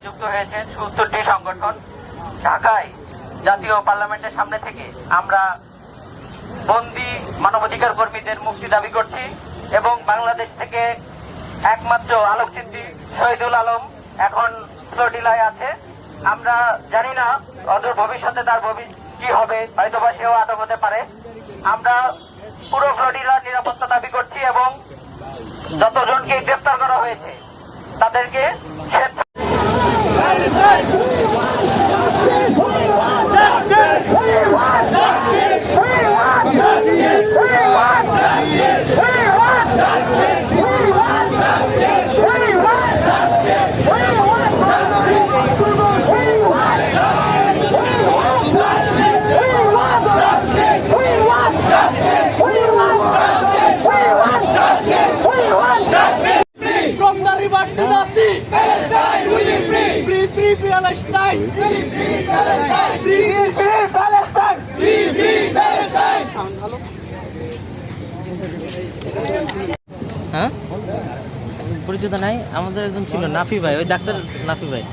যুক্ত হয়েছে ৭৪টি সংগঠন। ঢাকায় জাতীয় পার্লামেন্টের সামনে থেকে আমরা বন্দী মানবাধিকার কর্মীদের মুক্তি দাবি করছি এবং বাংলাদেশ থেকে একমাত্র আলোকচিত্রী শহীদুল আলম এখন ফ্লোরিডায় আছে। আমরা জানি না অদূর ভবিষ্যতে তার কি হবে, হয়তোবা সেও আটক হতে পারে। আমরা পুরো ফ্লোরিডার নিরাপত্তা দাবি করছি এবং যতজনকে গ্রেফতার করা হয়েছে তাদেরকে From the river to the sea, Palestine will be free. Free, free Palestine. Free, free Palestine. Free, free Palestine. Free, free Palestine. হ্যাঁ পরিচিত নাই, আমাদের একজন ছিল নাফি ভাই, ওই ডাক্তার নাফি ভাই।